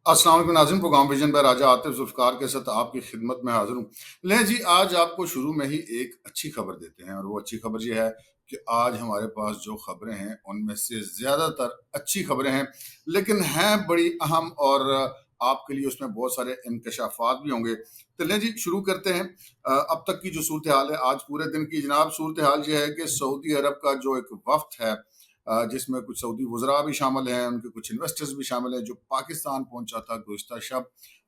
السلام علیکم ناظرین، پروگرام ویژن بائے راجہ عاطف ذوالفقار کے ساتھ آپ کی خدمت میں حاضر ہوں۔ لیں جی، آج آپ کو شروع میں ہی ایک اچھی خبر دیتے ہیں، اور وہ اچھی خبر یہ ہے کہ آج ہمارے پاس جو خبریں ہیں ان میں سے زیادہ تر اچھی خبریں ہیں، لیکن ہیں بڑی اہم، اور آپ کے لیے اس میں بہت سارے انکشافات بھی ہوں گے۔ تو لیں جی، شروع کرتے ہیں۔ اب تک کی جو صورتحال ہے، آج پورے دن کی جناب صورتحال یہ ہے کہ سعودی عرب کا جو ایک وفد ہے، جس میں کچھ سعودی وزراء بھی شامل ہیں، ان کے کچھ انویسٹرز بھی شامل ہیں، جو پاکستان پہنچا تھا گزشتہ شب،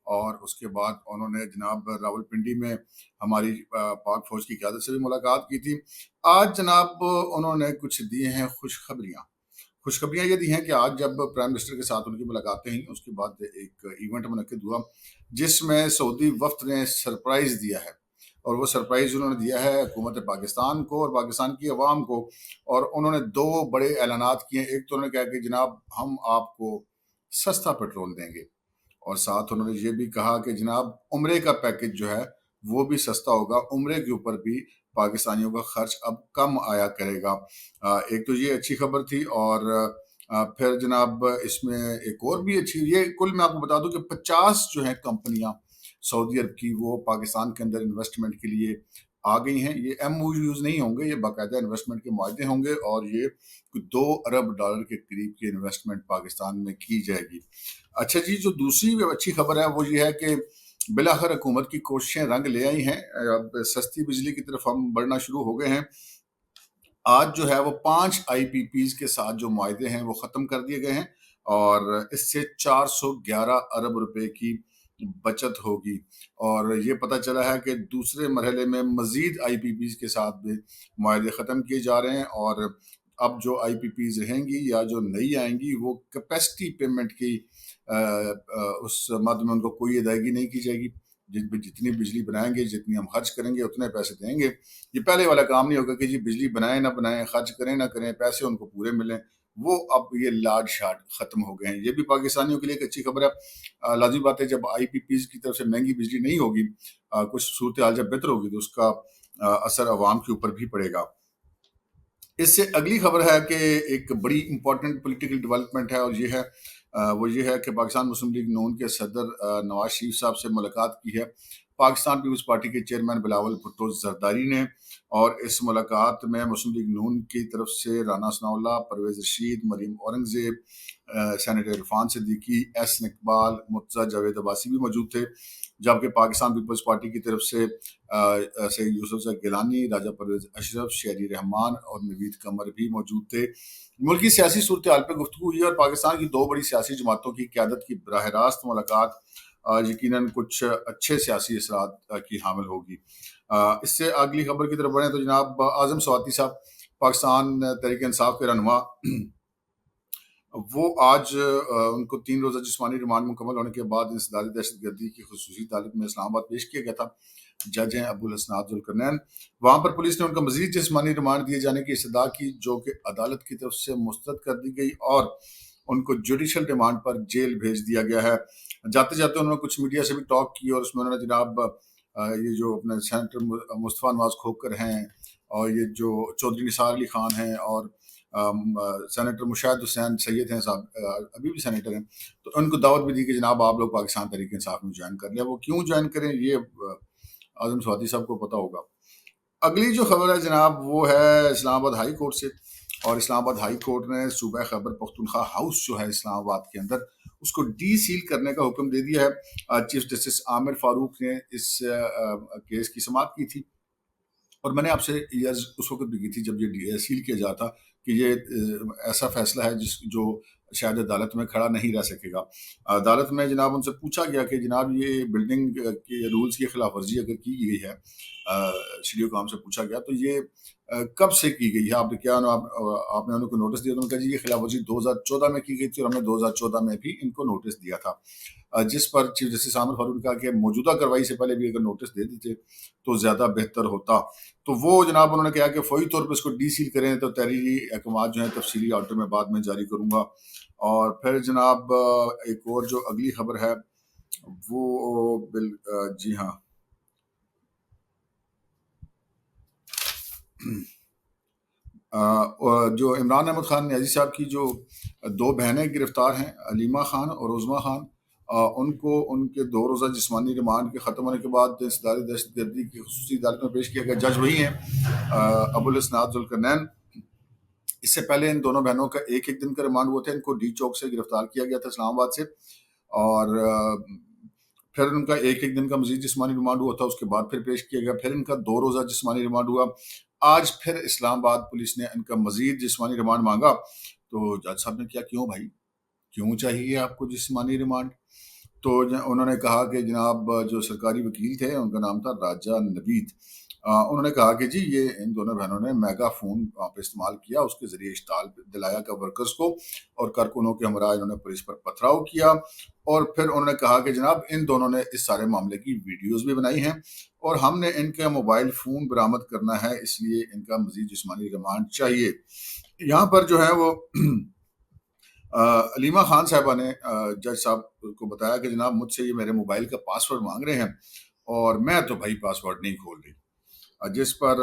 اور اس کے بعد انہوں نے جناب راولپنڈی میں ہماری پاک فوج کی قیادت سے بھی ملاقات کی تھی۔ آج جناب انہوں نے کچھ دیے ہیں خوشخبریاں یہ دی ہیں کہ آج جب پرائم منسٹر کے ساتھ ان کی ملاقاتیں ہوئیں، اس کے بعد ایک ایونٹ منعقد ہوا جس میں سعودی وفد نے سرپرائز دیا ہے، اور وہ سرپرائز انہوں نے دیا ہے حکومت پاکستان کو اور پاکستان کی عوام کو، اور انہوں نے دو بڑے اعلانات کیے ہیں۔ ایک تو انہوں نے کہا کہ جناب ہم آپ کو سستا پیٹرول دیں گے، اور ساتھ انہوں نے یہ بھی کہا کہ جناب عمرے کا پیکج جو ہے وہ بھی سستا ہوگا، عمرے کے اوپر بھی پاکستانیوں کا خرچ اب کم آیا کرے گا۔ ایک تو یہ اچھی خبر تھی، اور پھر جناب اس میں ایک اور بھی اچھی، یہ کل میں آپ کو بتا دوں کہ 50 جو ہیں کمپنیاں سعودی عرب کی، وہ پاکستان کے اندر انویسٹمنٹ کے لیے آ گئی ہیں۔ یہ ایم او یوز نہیں ہوں گے، یہ باقاعدہ انویسٹمنٹ کے معاہدے ہوں گے، اور یہ $2 ارب کے قریب کی انویسٹمنٹ پاکستان میں کی جائے گی۔ اچھا جی، جو دوسری اچھی خبر ہے وہ یہ ہے کہ بالآخر حکومت کی کوششیں رنگ لے آئی ہیں، اب سستی بجلی کی طرف ہم بڑھنا شروع ہو گئے ہیں۔ آج جو ہے وہ 5 آئی پی پیز کے ساتھ جو معاہدے ہیں وہ ختم کر دیے گئے ہیں، اور اس سے 411 ارب روپے کی بچت ہوگی، اور یہ پتہ چلا ہے کہ دوسرے مرحلے میں مزید آئی پی پیز کے ساتھ بھی معاہدے ختم کیے جا رہے ہیں، اور اب جو آئی پی پیز رہیں گی یا جو نئی آئیں گی وہ کیپیسٹی پیمنٹ کی اس مد میں ان کو کوئی ادائیگی نہیں کی جائے گی۔ جتنی بجلی بنائیں گے، جتنی ہم خرچ کریں گے، اتنے پیسے دیں گے۔ یہ پہلے والا کام نہیں ہوگا کہ جی بجلی بنائیں نہ بنائیں، خرچ کریں نہ کریں، پیسے ان کو پورے ملیں، وہ اب یہ لاڈ شاٹ ختم ہو گئے ہیں۔ یہ بھی پاکستانیوں کے لیے ایک اچھی خبر ہے۔ لازمی بات ہے جب آئی پی پیز کی طرف سے مہنگی بجلی نہیں ہوگی، کچھ صورتحال جب بہتر ہوگی تو اس کا اثر عوام کے اوپر بھی پڑے گا۔ اس سے اگلی خبر ہے کہ ایک بڑی امپورٹنٹ پولیٹیکل ڈیولپمنٹ ہے، اور وہ یہ ہے کہ پاکستان مسلم لیگ نون کے صدر نواز شریف صاحب سے ملاقات کی ہے پاکستان پیپلز پارٹی کے چیئرمین بلاول بھٹو زرداری نے، اور اس ملاقات میں مسلم لیگ نون کی طرف سے رانا ثناء اللہ، پرویز رشید، مریم اورنگزیب، سینیٹر عرفان صدیقی، ایس اقبال، مرتضیٰ جاوید عباسی بھی موجود تھے، جبکہ پاکستان پیپلز پارٹی کی طرف سے سید یوسف زئی گیلانی، راجہ پرویز اشرف، شہری رحمان اور نوید قمر بھی موجود تھے۔ ملکی سیاسی صورتحال پہ گفتگو ہوئی، اور پاکستان کی دو بڑی سیاسی جماعتوں کی قیادت کی براہ راست ملاقات یقیناً کچھ اچھے سیاسی اثرات کی حامل ہوگی۔ اس سے اگلی خبر کی طرف بڑھیں تو جناب اعظم سواتی صاحب، پاکستان تحریک انصاف کے رہنما، وہ آج ان کو 3 روزہ جسمانی ریمانڈ مکمل ہونے کے بعد انسداد دہشت گردی کی خصوصی عدالت میں اسلام آباد پیش کیا گیا تھا۔ جج ہیں ابو الحسنات ذوالقرنین، وہاں پر پولیس نے ان کا مزید جسمانی ریمانڈ دیے جانے کی استدعا کی، جو کہ عدالت کی طرف سے مسترد کر دی گئی، اور ان کو جوڈیشل ریمانڈ پر جیل بھیج دیا گیا ہے۔ جاتے جاتے انہوں نے کچھ میڈیا سے بھی ٹاک کی، اور اس میں انہوں نے جناب یہ جو اپنے سینیٹر مصطفیٰ نواز کھوکھر ہیں، اور یہ جو چودھری نثار علی خان ہیں، اور سینیٹر مشاہد حسین سید ہیں صاحب، ابھی بھی سینیٹر ہیں، تو ان کو دعوت بھی دی کہ جناب آپ لوگ پاکستان تحریک انصاف میں جوائن کر لیں۔ وہ کیوں جوائن کریں یہ اعظم سواتی صاحب کو پتہ ہوگا۔ اگلی جو خبر ہے جناب وہ ہے اسلام آباد ہائی کورٹ سے، اور اسلام آباد ہائی کورٹ نے صوبہ خیبر پختونخوا ہاؤس جو ہے اسلام آباد کے اندر، اس کو ڈی سیل کرنے کا حکم دے دیا ہے۔ چیف جسٹس عامر فاروق نے اس کیس کی سماعت کی تھی، اور میں نے آپ سے یہ اس وقت بھی کی تھی جب یہ سیل کیا جا تھا کہ یہ ایسا فیصلہ ہے جو شاید عدالت میں کھڑا نہیں رہ سکے گا۔ عدالت میں جناب ان سے پوچھا گیا کہ جناب یہ بلڈنگ کے رولز کی خلاف ورزی اگر کی گئی ہے، شریعہ کام سے پوچھا گیا تو یہ کب سے کی گئی ہے، آپ نے انہوں کو نوٹس دیا؟ تو انہوں نے کہا جی یہ خلاف ورزی 2014 میں کی گئی تھی، اور ہم نے 2014 میں بھی ان کو نوٹس دیا تھا، جس پر چیف جسٹس عامر فاروق نے کہا کہ موجودہ کارروائی سے پہلے بھی اگر نوٹس دے دیتے تو زیادہ بہتر ہوتا۔ تو وہ جناب انہوں نے کہا کہ فوری طور پہ اس کو ڈی سیل کریں، تو تحریری احکامات جو ہیں تفصیلی آرڈر میں بعد میں جاری کروں گا۔ اور پھر جناب ایک اور جو اگلی خبر ہے وہ جی ہاں، جو عمران احمد خان نیازی صاحب کی جو 2 بہنیں گرفتار ہیں، علیمہ خان اور عظمیٰ خان، ان کو ان کے 2 روزہ جسمانی ریمانڈ کے ختم ہونے کے بعد انسداد دہشت گردی کی خصوصی عدالت میں پیش کیا گیا. جج وہی ہیں ابو الاسناد ذوالقرنین. اس سے پہلے ان دونوں بہنوں کا ایک دن کا ریمانڈ ہوا تھا. ان کو ڈی چوک سے گرفتار کیا گیا تھا اسلام آباد سے, اور پھر ان کا ایک دن کا مزید جسمانی ریمانڈ ہوا تھا. اس کے بعد پھر پیش کیا گیا. پھر ان کا 2 روزہ جسمانی ریمانڈ ہوا. آج پھر اسلام آباد پولیس نے ان کا مزید جسمانی ریمانڈ مانگا. تو جج صاحب نے کیا, کیوں بھائی, کیوں چاہیے آپ کو جسمانی ریمانڈ؟ تو انہوں نے کہا کہ جناب جو سرکاری وکیل تھے, ان کا نام تھا راجہ نوید, انہوں نے کہا کہ جی یہ ان دونوں بہنوں نے میگا فون پہ استعمال کیا, اس کے ذریعے اشتعال دلایا کا ورکرز کو, اور کارکنوں کے ہمراہ انہوں نے پولیس پر پتھراؤ کیا. اور پھر انہوں نے کہا کہ جناب ان دونوں نے اس سارے معاملے کی ویڈیوز بھی بنائی ہیں, اور ہم نے ان کے موبائل فون برآمد کرنا ہے, اس لیے ان کا مزید جسمانی ریمانڈ چاہیے. یہاں پر جو ہے وہ علیمہ خان صاحبہ نے جج صاحب کو بتایا کہ جناب مجھ سے یہ میرے موبائل کا پاسورڈ مانگ رہے ہیں, اور میں تو بھائی پاسورڈ نہیں کھول رہی. جس پر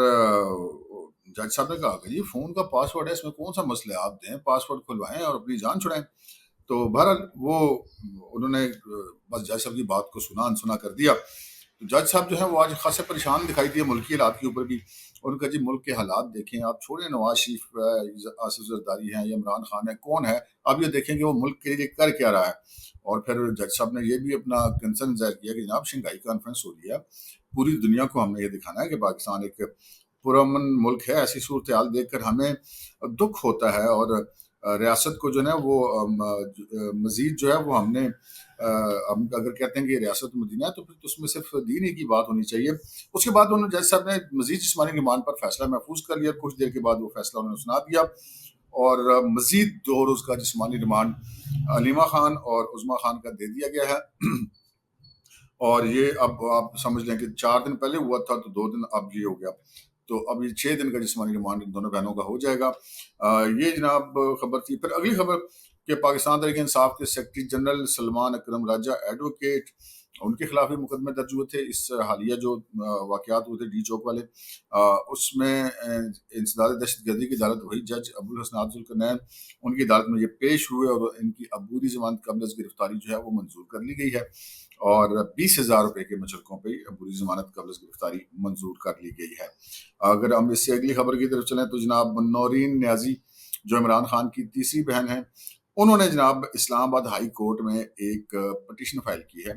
جج صاحب نے کہا کہ یہ فون کا پاسورڈ ہے, اس میں کون سا مسئلہ ہے, آپ دیں پاسورڈ کھلوائیں اور اپنی جان چھڑائیں. تو بہرحال وہ انہوں نے بس جج صاحب کی بات کو سنا انسنا کر دیا. تو جج صاحب جو ہے وہ آج خاصے پریشان دکھائی دیے ملکی حالات کے اوپر بھی. ان کا جی ملک کے حالات دیکھیں آپ, چھوڑیں نواز شریف ہے, آصف زرداری ہیں یا عمران خان ہے, کون ہے, آپ یہ دیکھیں کہ وہ ملک کے لیے کر کیا رہا ہے. اور پھر جج صاحب نے یہ بھی اپنا کنسرن ظاہر کیا کہ جناب شنگھائی کانفرنس ہو رہی ہے, پوری دنیا کو ہم نے یہ دکھانا ہے کہ پاکستان ایک پرامن ملک ہے. ایسی صورتحال دیکھ کر ہمیں دکھ ہوتا ہے, اور ریاست کو جو ہے وہ مزید جو ہے وہ ہم نے ہم اگر کہتے ہیں کہ ریاست مدینہ ہے تو پھر اس میں صرف دین ہی کی بات ہونی چاہیے. اس کے بعد انہوں نے جج صاحب نے مزید جسمانی ریمانڈ پر فیصلہ محفوظ کر لیا. کچھ دیر کے بعد وہ فیصلہ انہوں نے سنا دیا, اور مزید 2 روز کا جسمانی ریمانڈ علیمہ خان اور عظمیٰ خان کا دے دیا گیا ہے. اور یہ اب آپ سمجھ لیں کہ 4 دن پہلے ہوا تھا تو 2 دن اب یہ ہو گیا, تو اب یہ 6 دن کا جسمانی ریمانڈ ان دونوں بہنوں کا ہو جائے گا. یہ جناب خبر تھی. پھر اگلی خبر کہ پاکستان تحریک انصاف کے سیکرٹری جنرل سلمان اکرم راجہ ایڈوکیٹ, ان کے خلاف بھی مقدمے درج ہوئے تھے. اس حالیہ جو واقعات ہوئے تھے ڈی چوک والے, اس میں انسداد دہشت گردی کی عدالت وہی جج ابو الاسناد ذوالقرنین, ان کی عدالت میں یہ پیش ہوئے, اور ان کی عبوری ضمانت قبل از گرفتاری جو ہے وہ منظور کر لی گئی ہے, اور 20,000 روپے کے مچلقوں پہ عبوری ضمانت قبل از گرفتاری منظور کر لی گئی ہے. اگر ہم اس سے اگلی خبر کی طرف چلیں تو جناب نورین نیازی جو عمران خان کی تیسری بہن ہیں, انہوں نے جناب اسلام آباد ہائی کورٹ میں ایک پٹیشن فائل کی ہے,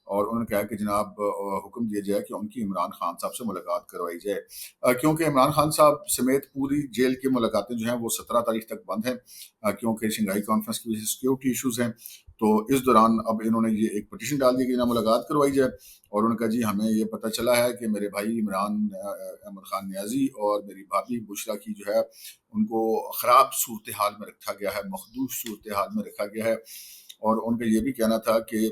اور انہوں نے کہا کہ جناب حکم دیا جائے کہ ان کی عمران خان صاحب سے ملاقات کروائی جائے, کیونکہ عمران خان صاحب سمیت پوری جیل کی ملاقاتیں جو ہیں وہ 17 تاریخ تک بند ہیں, کیونکہ شنگھائی کانفرنس کی وجہ سے سیکیورٹی ایشوز ہیں. تو اس دوران اب انہوں نے یہ ایک پٹیشن ڈال دی کہ جناب ملاقات کروائی جائے, اور انہوں نے کہا جی ہمیں یہ پتہ چلا ہے کہ میرے بھائی عمر خان نیازی اور میری بھابھی بشرا کی جو ہے ان کو خراب صورتحال میں رکھا گیا ہے, مخدوش صورتحال میں رکھا گیا ہے, اور ان کا یہ بھی کہنا تھا کہ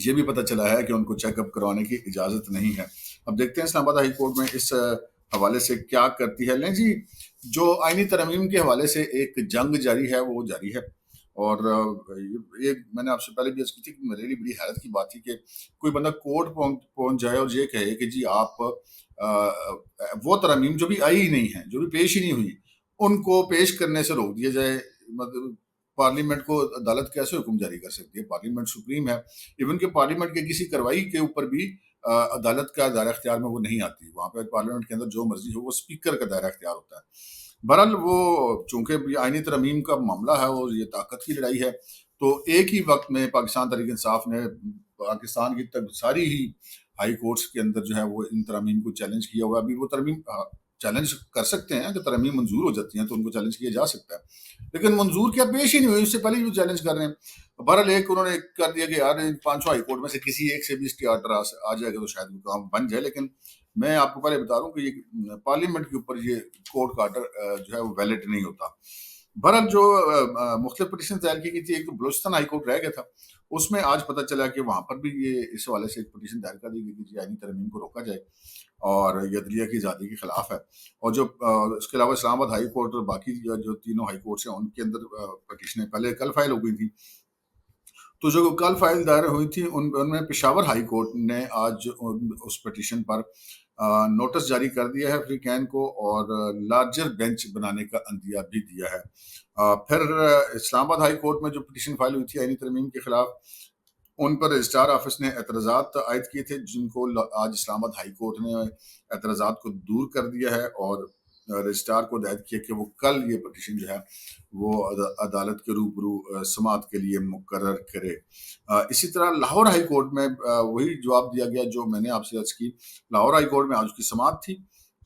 یہ بھی پتہ چلا ہے کہ ان کو چیک اپ کروانے کی اجازت نہیں ہے. اب دیکھتے ہیں اسلام آباد ہائی کورٹ میں اس حوالے سے کیا کرتی ہے. لیں جی, جو آئینی ترمیم کے حوالے سے ایک جنگ جاری ہے وہ جاری ہے, اور یہ میں نے آپ سے پہلے بھی عرض کی تھی کہ میرے لیے بڑی حیرت کی بات تھی کہ کوئی بندہ کورٹ پہنچ جائے اور یہ کہے کہ جی آپ وہ ترمیم جو بھی آئی ہی نہیں ہیں, جو بھی پیش ہی نہیں ہوئی, ان کو پیش کرنے سے روک دیا جائے. مطلب پارلیمنٹ کو عدالت کیسے حکم جاری کر سکتی ہے؟ پارلیمنٹ سپریم ہے. ایون کہ پارلیمنٹ کے کسی کارروائی کے اوپر بھی عدالت کا دائرہ اختیار میں وہ نہیں آتی. وہاں پہ پارلیمنٹ کے اندر جو مرضی ہو وہ اسپیکر کا دائرہ اختیار ہوتا ہے. بہرحال وہ چونکہ آئینی ترمیم کا معاملہ ہے اور یہ طاقت کی لڑائی ہے, تو ایک ہی وقت میں پاکستان تحریک انصاف نے پاکستان کی ساری ہی ہائی کورٹس کے اندر جو ہے وہ ان ترامیم کو چیلنج کیا ہوا. ابھی وہ ترمیم چیلنج کر سکتے ہیں کہ ترمیم منظور ہو جاتی ہیں تو ان کو چیلنج کیا جا سکتا ہے, لیکن منظور کیا پیش ہی نہیں ہوئی, اس سے پہلے ہی وہ چیلنج کر رہے ہیں. بہرحال ایک انہوں نے کر دیا کہ یار 500 ہائی کورٹ میں سے کسی ایک سے بھی اسٹے آرڈر آ جائے گا تو شاید وہ کام بن جائے. لیکن میں آپ کو پہلے بتا رہا ہوں کہ یہ پارلیمنٹ کے اوپر یہ کورٹ کا آرڈر جو ہے وہ ویلڈ نہیں ہوتا. بہرحال جو مختلف پٹیشن دائر کی گئی تھی, ایک تو بلوچستان ہائی کورٹ رہ گیا تھا, اس میں آج پتہ چلا کہ وہاں پر بھی یہ اس حوالے سے ایک پٹیشن دائر کر دی گئی کہ آئینی ترمیم کو روکا جائے اور یہ عدلیہ کی آزادی کے خلاف ہے. اور جو اس کے علاوہ اسلام آباد ہائی کورٹ اور باقی جو تینوں ہائی کورٹس ہیں ان کے اندر پٹیشنیں پہلے کل فائل ہو گئی تھی. تو جو کل فائل دائر ہوئی تھی ان میں پشاور ہائی کورٹ نے آج اس پٹیشن پر نوٹس جاری کر دیا ہے فریقین کو, اور لارجر بینچ بنانے کا عندیہ بھی دیا ہے. پھر اسلام آباد ہائی کورٹ میں جو پٹیشن فائل ہوئی تھی آئینی ترمیم کے خلاف, ان پر رجسٹرار آفس نے اعتراضات عائد کیے تھے، جن کو آج اسلام آباد ہائی کورٹ نے اعتراضات کو دور کر دیا ہے اور رجسٹرار کو ہدایت کیا کہ وہ کل یہ پٹیشن جو ہے وہ عدالت کے روبرو سماعت کے لیے مقرر کرے۔ اسی طرح لاہور ہائی کورٹ میں وہی جواب دیا گیا جو میں نے آپ سے عرض کی۔ لاہور ہائی کورٹ میں آج کی سماعت تھی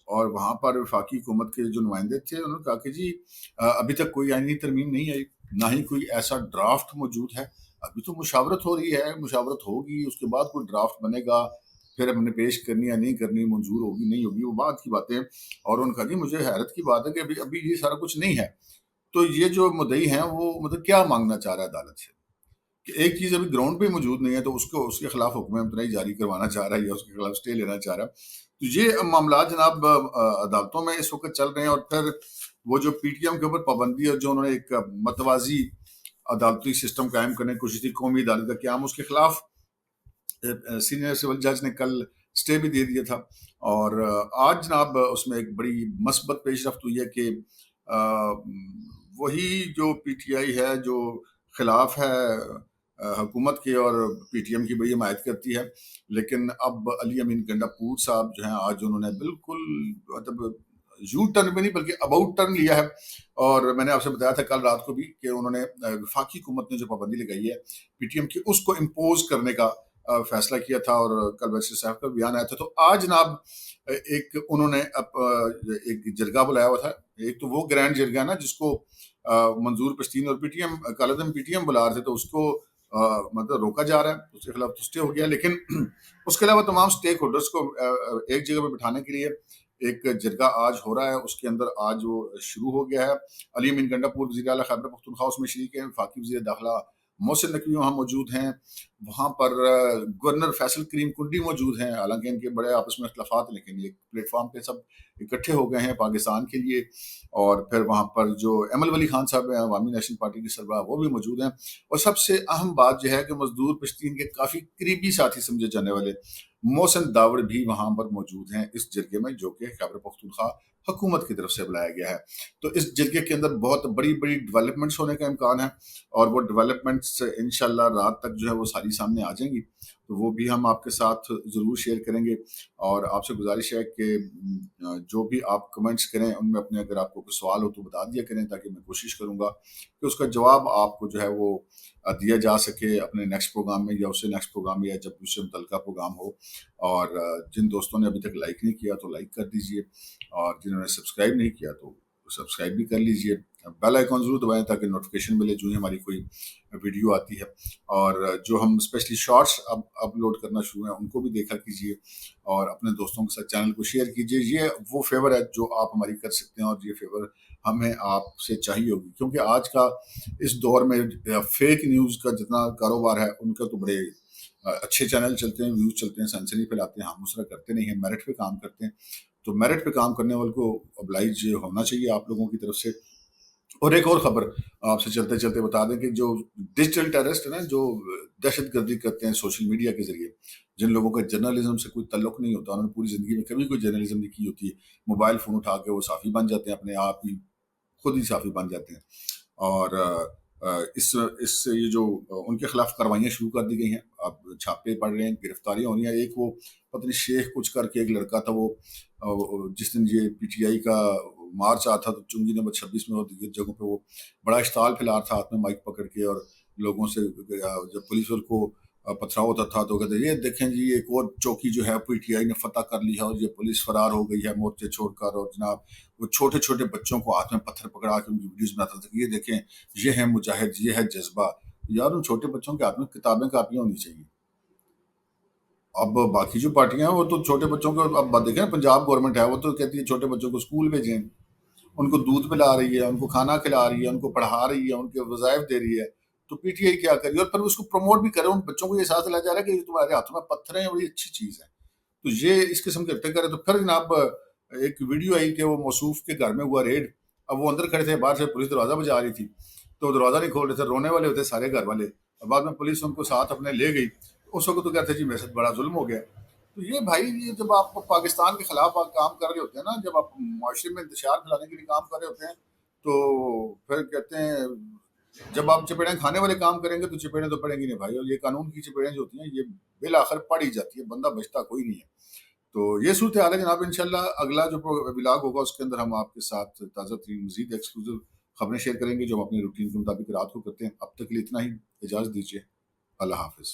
اور وہاں پر وفاقی حکومت کے جو نمائندے تھے انہوں نے کہا کہ جی ابھی تک کوئی آئینی ترمیم نہیں آئی، نہ ہی کوئی ایسا ڈرافٹ موجود ہے، ابھی تو مشاورت ہو رہی ہے، مشاورت ہوگی اس کے بعد کوئی ڈرافٹ بنے گا، پھر ہم نے پیش کرنی یا نہیں کرنی، منظور ہوگی نہیں ہوگی، وہ بعد کی باتیں۔ اور ان کا جی مجھے حیرت کی بات ہے کہ ابھی یہ سارا کچھ نہیں ہے، تو یہ جو مدعی ہیں وہ مطلب کیا مانگنا چاہ رہا ہے عدالت سے کہ ایک چیز ابھی گراؤنڈ پہ موجود نہیں ہے تو اس کے خلاف حکم امتناعی جاری کروانا چاہ رہا ہے یا اس کے خلاف اسٹے لینا چاہ رہا ہے۔ تو یہ معاملات جناب عدالتوں میں اس وقت چل رہے ہیں۔ اور پھر وہ جو پی ٹی ایم کے اوپر پابندی اور جو انہوں نے ایک متوازی عدالتی سسٹم قائم کرنے کی کوشش تھی، قومی عدالت کا قیام، اس کے خلاف سینئر سول جج نے کل اسٹے بھی دے دیا تھا۔ اور آج جناب اس میں ایک بڑی مثبت پیش رفت ہوئی ہے کہ وہی جو پی ٹی آئی ہے جو خلاف ہے حکومت کے اور پی ٹی ایم کی بڑی حمایت کرتی ہے، لیکن اب علی امین گنڈاپور صاحب جو ہیں آج انہوں نے بالکل مطلب یو ٹرن میں نہیں بلکہ اباؤٹ ٹرن لیا ہے۔ اور میں نے آپ سے بتایا تھا کل رات کو بھی کہ انہوں نے وفاقی حکومت نے جو پابندی لگائی ہے پی ٹی ایم کی اس کو امپوز کرنے کا فیصلہ کیا تھا، اور کل وزیر صاحب کا بیان آیا تھا۔ تو آج جناب ایک انہوں نے ایک جرگہ بلایا ہوا تھا، ایک تو وہ گرینڈ جرگہ ہے نا جس کو منظور پشتین اور پی ٹی ایم کالعدم پی ٹی ایم بلا رہے تھے، تو اس کو مطلب روکا جا رہا ہے، اس کے خلاف تو اسٹے ہو گیا، لیکن اس کے علاوہ تمام سٹیک ہولڈرز کو ایک جگہ پہ بٹھانے کے لیے ایک جرگہ آج ہو رہا ہے۔ اس کے اندر آج وہ شروع ہو گیا ہے۔ علی امین گنڈاپور وزیر اعلیٰ خیبر پختونخوا اس میں شریک ہیں، وفاقی وزیر داخلہ محسن نقوی وہاں موجود ہیں، وہاں پر گورنر فیصل کریم کنڈی موجود ہیں، حالانکہ ان کے بڑے آپس میں اختلافات، لیکن یہ پلیٹ فارم پہ سب اکٹھے ہو گئے ہیں پاکستان کے لیے۔ اور پھر وہاں پر جو ایمل ولی خان صاحب ہیں عوامی نیشنل پارٹی کے سربراہ، وہ بھی موجود ہیں۔ اور سب سے اہم بات یہ ہے کہ مزدور پشتین کے کافی قریبی ساتھی سمجھے جانے والے محسن داوڑ بھی وہاں پر موجود ہیں اس جرگے میں، جو کہ خیبر پختونخوا حکومت کی طرف سے بلایا گیا ہے۔ تو اس جرگے کے اندر بہت بڑی بڑی ڈیولپمنٹس ہونے کا امکان ہے، اور وہ ڈیولپمنٹس انشاءاللہ رات تک جو ہے وہ ساری سامنے آ جائیں گی، تو وہ بھی ہم آپ کے ساتھ ضرور شیئر کریں گے۔ اور آپ سے گزارش ہے کہ جو بھی آپ کمنٹس کریں ان میں اپنے اگر آپ کو کوئی سوال ہو تو بتا دیا کریں، تاکہ میں کوشش کروں گا کہ اس کا جواب آپ کو جو ہے وہ دیا جا سکے اپنے نیکسٹ پروگرام میں، یا اس سے نیکسٹ پروگرام میں، یا جب اس سے متعلقہ پروگرام ہو۔ اور جن دوستوں نے ابھی تک لائک نہیں کیا تو لائک کر دیجئے، اور جنہوں نے سبسکرائب نہیں کیا تو سبسکرائب بھی کر لیجئے، بیل آئیکن ضرور دبائیں تاکہ نوٹیفیکیشن ملے جو ہی ہماری کوئی ویڈیو آتی ہے۔ اور جو ہم اسپیشلی شارٹس اب اپلوڈ کرنا شروع ہیں ان کو بھی دیکھا کیجئے، اور اپنے دوستوں کے ساتھ چینل کو شیئر کیجئے۔ یہ وہ فیور ہے جو آپ ہماری کر سکتے ہیں، اور یہ فیور ہمیں آپ سے چاہیے ہوگی، کیونکہ آج کا اس دور میں فیک نیوز کا جتنا کاروبار ہے، ان کا تو بڑے اچھے چینل چلتے ہیں، ویوز چلتے ہیں، سنسنی پھیلاتے ہیں، ہم اس طرح کرتے نہیں ہیں، میرٹ پہ کام کرتے ہیں۔ تو میرٹ پہ کام کرنے والے کو ابلائج ہونا چاہیے آپ لوگوں کی طرف سے۔ اور ایک اور خبر آپ سے چلتے چلتے بتا دیں کہ جو ڈیجیٹل ٹیررسٹ ہیں نا، جو دہشت گردی کرتے ہیں سوشل میڈیا کے ذریعے، جن لوگوں کا جرنلزم سے کوئی تعلق نہیں ہوتا، انہوں نے پوری زندگی میں کبھی کوئی جرنلزم نہیں کی ہوتی ہے، موبائل فون اٹھا کے وہ صحافی بن جاتے ہیں، اپنے آپ ہی خود ہی صحافی بن جاتے ہیں۔ اور اس یہ جو ان کے خلاف کاروائیاں شروع کر دی گئی ہیں، اب چھاپے پڑ رہے ہیں، گرفتاریاں ہو رہی ہیں۔ ایک وہ پتنی شیخ کچھ کر کے ایک لڑکا تھا، وہ جس دن یہ پی ٹی آئی کا مارچ آتا تھا تو چنگی نمبر 26 میں اور دیگر جگہوں پہ وہ بڑا اشتعال پھیلا رہا تھا ہاتھ میں مائک پکڑ کے، اور لوگوں سے جب پولیس کو پتھراؤ ہوتا تھا تو کہتے یہ دیکھیں جی ایک اور چوکی جو ہے پی ٹی آئی نے فتح کر لی ہے، اور یہ پولیس فرار ہو گئی ہے مورچے چھوڑ کر۔ اور جناب وہ چھوٹے چھوٹے بچوں کو ہاتھ میں پتھر پکڑا کے ان کی ویڈیوز بناتا تھا کہ یہ دیکھیں یہ ہے مجاہد، یہ ہے جذبہ۔ یار ان چھوٹے بچوں کے ہاتھ میں کتابیں کاپیاں ہونی چاہیے۔ اب باقی جو پارٹیاں ہیں وہ تو چھوٹے بچوں کو، اب دیکھیں پنجاب گورنمنٹ ہے وہ تو کہتی ہے چھوٹے بچوں کو اسکول بھیجیں، ان کو دودھ پلا رہی ہے، ان کو کھانا کھلا رہی ہے، ان کو پڑھا رہی ہے، ان کے وظائف دے رہی ہے، تو پی ٹی آئی کیا کری؟ اور پھر اس کو پروموٹ بھی کرے، ان بچوں کو یہ احساس دلایا جا رہا ہے کہ تمہارے ہاتھوں میں پتھر ہیں، بڑی اچھی چیز ہے۔ تو یہ اس قسم کے ارتقا کرے۔ تو پھر جناب ایک ویڈیو آئی کہ وہ موصوف کے گھر میں ہوا ریڈ، اب وہ اندر کھڑے تھے، باہر سے پولیس دروازہ بجا رہی تھی تو وہ دروازہ نہیں کھول رہے تھے، رونے والے ہوتے سارے گھر والے، اور بعد میں پولیس ان کو ساتھ اپنے لے گئی۔ اس وقت تو کہتے جی میرے ساتھ بڑا ظلم ہو گیا۔ تو یہ بھائی، یہ جب آپ پاکستان کے خلاف آپ کام کر رہے ہوتے ہیں نا، جب آپ معاشرے میں انتشار پھیلانے کے لیے کام کر رہے ہوتے ہیں، تو پھر کہتے ہیں جب آپ چپیڑیں کھانے والے کام کریں گے تو چپیڑیں تو پڑیں گی نہیں بھائی، اور یہ قانون کی چپیڑیں جو ہوتی ہیں یہ بالآخر پڑ ہی جاتی ہے، بندہ بچتا کوئی نہیں ہے۔ تو یہ صورتحال ہے جناب، انشاءاللہ اگلا جو ولاگ ہوگا اس کے اندر ہم آپ کے ساتھ تازہ ترین مزید ایکسکلوزیو خبریں شیئر کریں گے جو ہم اپنی روٹین کے مطابق رات کو کرتے ہیں۔ اب تک کے لیے اتنا ہی، اجازت دیجیے، اللہ حافظ۔